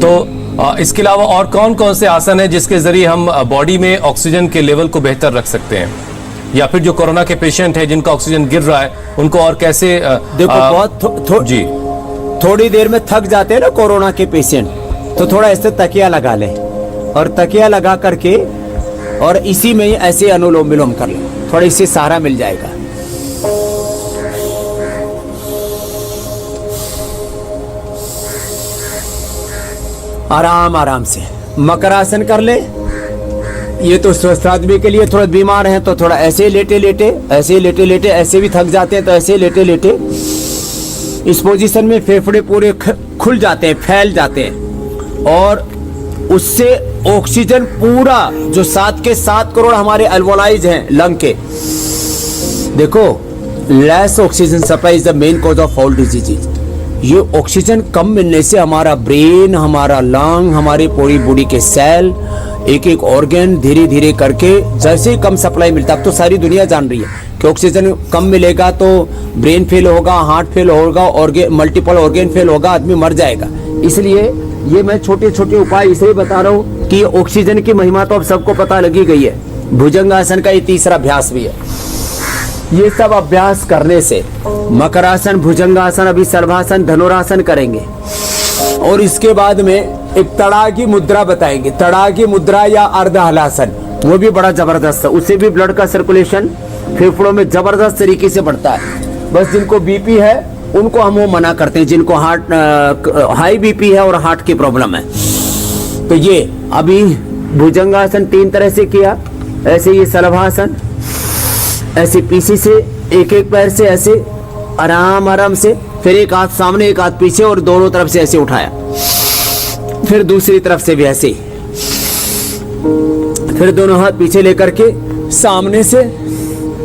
तो इसके अलावा और कौन कौन से आसन है जिसके जरिए हम बॉडी में ऑक्सीजन के लेवल को बेहतर रख सकते हैं, या फिर जो कोरोना के पेशेंट है जिनका ऑक्सीजन गिर रहा है उनको और कैसे देखो जी थोड़ी देर में थक जाते हैं ना कोरोना के पेशेंट, तो थोड़ा ऐसे तकिया लगा लें और तकिया लगा करके और इसी में ही ऐसे अनुलोम विलोम कर लें, थोड़ा इससे सहारा मिल जाएगा। आराम आराम से मकरासन कर ले। ये तो स्वस्थ आदमी के लिए, थोड़ा बीमार हैं तो थोड़ा ऐसे लेटे लेटे, ऐसे लेटे लेटे, ऐसे भी थक जाते हैं तो ऐसे लेटे लेटे। इस पोजीशन में फेफड़े पूरे खुल जाते हैं, फैल जाते हैं और उससे ऑक्सीजन पूरा जो 7 के 7 करोड़ हमारे अल्वोलाइज हैं लंग के, देखो less oxygen supply is the main cause of all diseases. ये ऑक्सीजन कम मिलने से हमारा ब्रेन, हमारा लंग, हमारी पूरी बॉडी के सेल, एक एक ऑर्गन धीरे धीरे करके जैसे ही कम सप्लाई मिलता, अब तो सारी दुनिया जान रही है कि ऑक्सीजन कम मिलेगा तो ब्रेन फेल होगा, हार्ट फेल होगा, मल्टीपल ऑर्गन फेल होगा, आदमी मर जाएगा। इसलिए ये मैं छोटे छोटे उपाय इसलिए बता रहा हूँ कि ऑक्सीजन की महिमा तो अब सबको पता लगी गई है। भुजंगासन का ये तीसरा अभ्यास भी है। ये सब अभ्यास करने से मकरासन, भुजंगासन, अभी सर्वासन, धनुरासन करेंगे और इसके बाद में एक तड़ागी मुद्रा बताएंगे, तड़ागी मुद्रा या अर्ध हलासन, वो भी बड़ा जबरदस्त है। उससे भी ब्लड का सर्कुलेशन फेफड़ों में जबरदस्त तरीके से बढ़ता है। बस जिनको बीपी है उनको हम वो मना करते हैं, जिनको हाई बीपी है और हार्ट की प्रॉब्लम है। तो ये अभी भुजंगासन 3 तरह से किया, ऐसे ये सलभासन, ऐसे पीछे से एक एक पैर से ऐसे आराम आराम से, फिर एक हाथ सामने एक हाथ पीछे और दोनों तरफ से ऐसे उठाया, फिर दूसरी तरफ से भी ऐसे, फिर दोनों हाथ पीछे लेकर के सामने से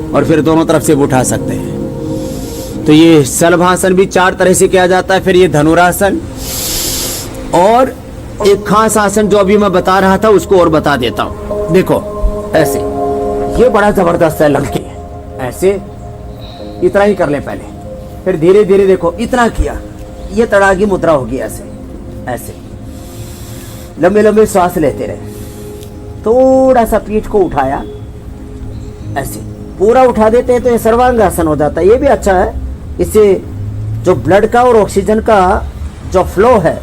और फिर दोनों तरफ से उठा सकते हैं। तो ये सलभासन भी 4 तरह से किया जाता है। फिर ये धनुरासन और एक खास आसन जो अभी मैं बता रहा था उसको और बता देता हूं। देखो ऐसे, ये बड़ा जबरदस्त है लंके, ऐसे इतना ही कर ले पहले, फिर धीरे धीरे देखो इतना किया, ये तड़ागी मुद्रा होगी। ऐसे ऐसे लंबे लंबे श्वास लेते रहे, थोड़ा सा पीठ को उठाया, ऐसे पूरा उठा देते हैं तो ये सर्वांगासन हो जाता है। ये भी अच्छा है, इससे जो ब्लड का और ऑक्सीजन का जो फ्लो है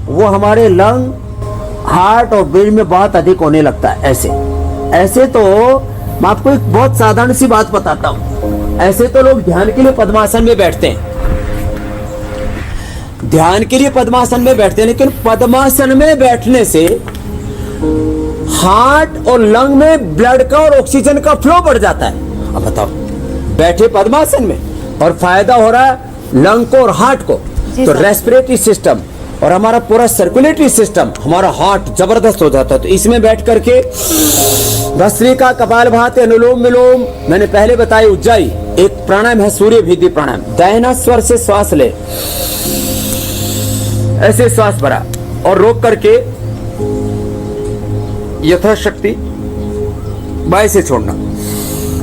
वो हमारे लंग, हार्ट और ब्रेन में बहुत अधिक होने लगता है। ऐसे ऐसे तो मैं आपको एक बहुत साधारण सी बात बताता हूं। ऐसे तो लोग ध्यान के लिए पद्मासन में बैठते हैं, ध्यान के लिए पद्मासन में बैठते हैं, लेकिन पद्मासन में बैठने से हार्ट और लंग में ब्लड का और ऑक्सीजन का फ्लो बढ़ जाता है। अब बताओ, बैठे पद्मासन में और फायदा हो रहा है लंग को और हार्ट को, तो रेस्पिरेटरी सिस्टम और हमारा पूरा सर्कुलेटरी सिस्टम, हमारा हार्ट जबरदस्त हो जाता है। तो इसमें बैठ करके भस्त्रिका, कपालभाति, अनुलोम विलोम, मैंने पहले बताया उज्जाई, एक प्राणायाम है सूर्य भीति प्राणायाम। दाहिना स्वर से श्वास ले, ऐसे श्वास भरा और रोक करके यथाशक्ति बाएं से छोड़ना,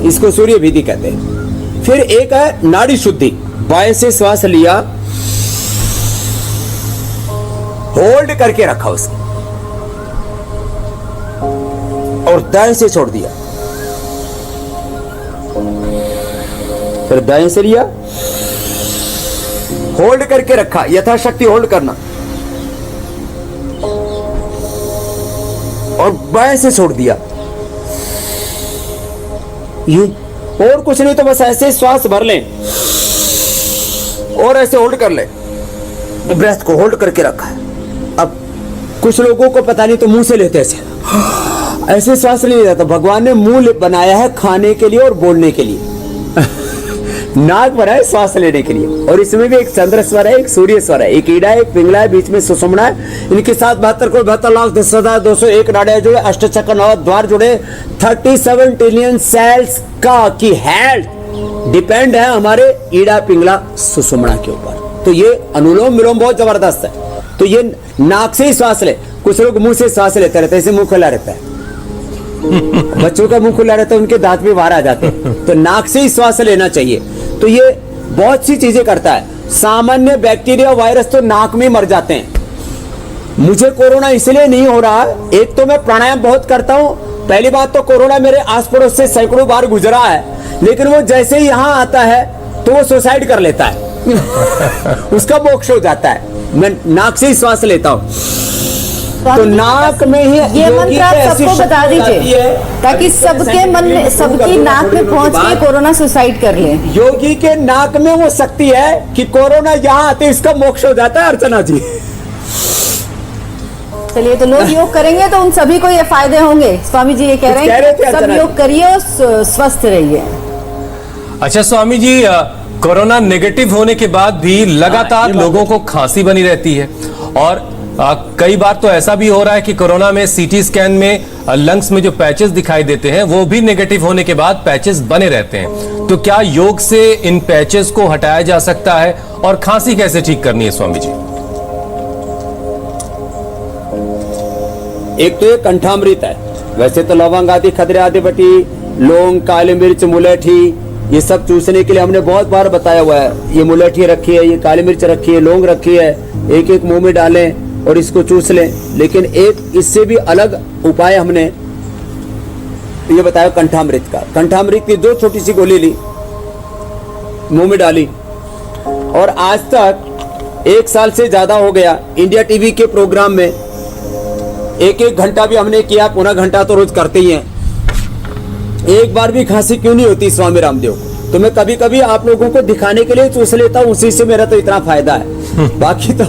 इसको सूर्य भीति कहते हैं। फिर एक है नाड़ी शुद्धि, बाएं से श्वास लिया, होल्ड करके रखा उसको और दाएं से छोड़ दिया, फिर दाएं से लिया, होल्ड करके रखा, यथाशक्ति होल्ड करना और बाएं से छोड़ दिया। ये और कुछ नहीं, तो बस ऐसे श्वास भर लें और ऐसे होल्ड कर लें, ब्रेथ को होल्ड करके रखा है। अब कुछ लोगों को पता नहीं तो मुंह से लेते ऐसे ऐसे श्वास नहीं लेता। भगवान ने मुंह बनाया है खाने के लिए और बोलने के लिए, नाक बना है श्वास लेने के लिए। और इसमें भी एक चंद्र स्वर है, एक सूर्य स्वर है, एक ईड़ा है, एक पिंगला है, बीच में सुषुम्ना है। इनके साथ 72 करोड़ 72 लाख 10,201 नाड़ियां जुड़े, अष्टचक्र 9 द्वार जुड़े, 37 ट्रिलियन सेल्स का की हेल्थ डिपेंड है हमारे ईड़ा, पिंगला, सुषुम्ना के ऊपर। तो ये अनुलोम विलोम बहुत जबरदस्त है। तो ये नाक से ही श्वास ले, कुछ लोग मुंह से श्वास लेते रहते हैं, ऐसे मुंह खुला रहता है बच्चों का मुंह खुला रहता है, उनके दांत भी बाहर आ जाते हैं। तो नाक से ही श्वास लेना चाहिए। तो ये बहुत सी चीजें करता है। सामान्य बैक्टीरिया, वायरस तो नाक में मर जाते हैं, मुझे कोरोना इसलिए नहीं हो रहा, एक तो मैं प्राणायाम बहुत करता हूँ, पहली बात तो कोरोना मेरे आस पड़ोस से सैकड़ों बार गुजरा है, लेकिन वो जैसे ही यहाँ आता है तो वो सुसाइड कर लेता है उसका मोक्ष हो जाता है। मैं नाक से ही श्वास लेता हूँ, तो नाक में ही ये मंत्र आप सबको बता दीजिए ताकि सबके मन में, सबकी नाक में पहुंच के कोरोना सुसाइड कर ले। योगी के नाक में वो शक्ति है कि कोरोना यहाँ आते इसका मोक्ष हो जाता है। अर्चना जी चलिए, तो लोग योग करेंगे तो उन सभी को ये फायदे होंगे। स्वामी जी ये कह रहे हैं कि सब योग करिए और स्वस्थ रहिए। अच्छा स्वामी जी, कोरोना नेगेटिव होने के बाद भी लगातार लोगों को खांसी बनी रहती है, और कई बार तो ऐसा भी हो रहा है कि कोरोना में सीटी स्कैन में लंग्स में जो पैचेस दिखाई देते हैं वो भी नेगेटिव होने के बाद पैचेस बने रहते हैं। तो क्या योग से इन पैचेस को हटाया जा सकता है, और खांसी कैसे ठीक करनी है स्वामी जी? एक तो ये कंठामृत है, वैसे तो लवंग आदि, खदरे आदि बटी, लौंग, काली मिर्च, मुलेठी, ये सब चूसने के लिए हमने बहुत बार बताया हुआ है। ये मुलेठी रखी है, ये काली मिर्च रखी है, लौंग रखी है, एक एक मुंह में डालें और इसको चूस लें। लेकिन एक इससे भी अलग उपाय हमने ये बताया कंठामृत का। कंठामृत की 2 छोटी सी गोली ली, मुंह में डाली, और आज तक 1 साल से ज्यादा हो गया इंडिया टीवी के प्रोग्राम में 1-1 घंटा भी हमने किया, पौना घंटा तो रोज करते ही हैं। एक बार भी खांसी क्यों नहीं होती स्वामी रामदेव? तो मैं कभी कभी आप लोगों को दिखाने के लिए चूस लेता हूँ, उसी से मेरा तो इतना फायदा है। बाकी तो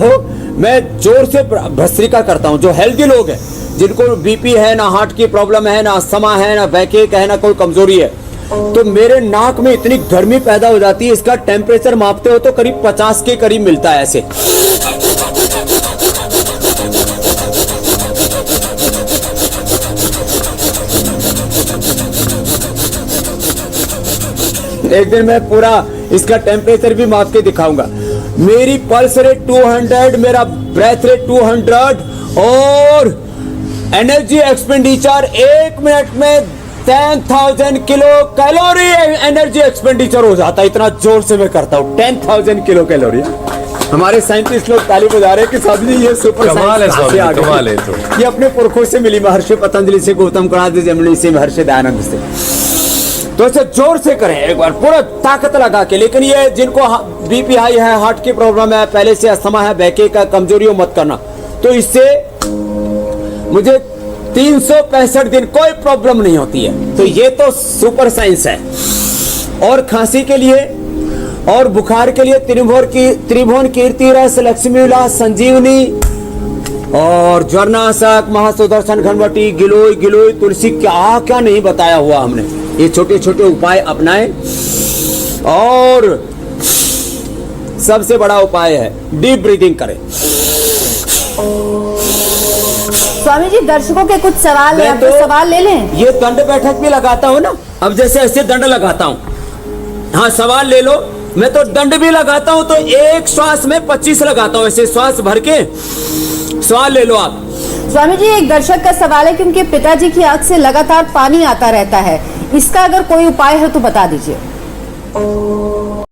मैं जोर से भस्त्रिका करता हूँ। जो हेल्दी लोग हैं, जिनको बीपी है, ना हार्ट की प्रॉब्लम है, ना अस्थमा है, ना बैकएक है, ना कोई कमजोरी है, तो मेरे नाक में इतनी गर्मी पैदा हो जाती है, इसका टेम्परेचर मापते हो तो करीब 50 के करीब मिलता है। ऐसे एक दिन मैं पूरा इसका टेम्परेचर भी माप के दिखाऊंगा। मेरी पल्स रेट 200, मेरा ब्रेथ रेट 200, और एनर्जी एक्सपेंडिचर 1 मिनट में 10,000 किलो कैलोरी एनर्जी एक्सपेंडिचर हो जाता है। इतना जोर से मैं करता हूँ, 10,000 किलो कैलोरी। हमारे साइंटिस्ट लोग ताली बजा रहे हैं कि साहब जी ये सुपर कमाल है स्वामी, कमाल है। तो ये अपने पुरखों से मिली, महर्षि पतंजलि से, गौतम कणाद जमनी से, महर्षि दयानंद से। तो इसे जोर से करें एक बार, पूरा ताकत लगा के। लेकिन ये जिनको बीपी हाई है, हार्ट की प्रॉब्लम है, पहले से अस्थमा है, बैकएक का, कमजोरी हो, मत करना। तो इससे मुझे 365 दिन कोई प्रॉब्लम नहीं होती है। तो ये तो सुपर साइंस है। और खांसी के लिए और बुखार के लिए त्रिभुवन कीर्ति रस, लक्ष्मी विलास, संजीवनी, और ज्वरनाशक, महासुदर्शन घनवटी, गिलोय गिलोय, तुलसी, क्या क्या नहीं बताया हुआ हमने। ये छोटे छोटे उपाय अपनाएं। और सबसे बड़ा उपाय है डीप ब्रीदिंग करें। स्वामी जी, दर्शकों के कुछ सवाल हैं, तो सवाल ले लें। ये दंड बैठक भी लगाता हूँ ना, अब जैसे ऐसे दंड लगाता हूँ। हाँ, सवाल ले लो। मैं तो दंड भी लगाता हूँ, तो एक श्वास में 25 लगाता हूँ, ऐसे श्वास भर के। सवाल ले लो आप। स्वामी जी, एक दर्शक का सवाल है कि उनके पिताजी की आंख से लगातार पानी आता रहता है, इसका अगर कोई उपाय है तो बता दीजिए।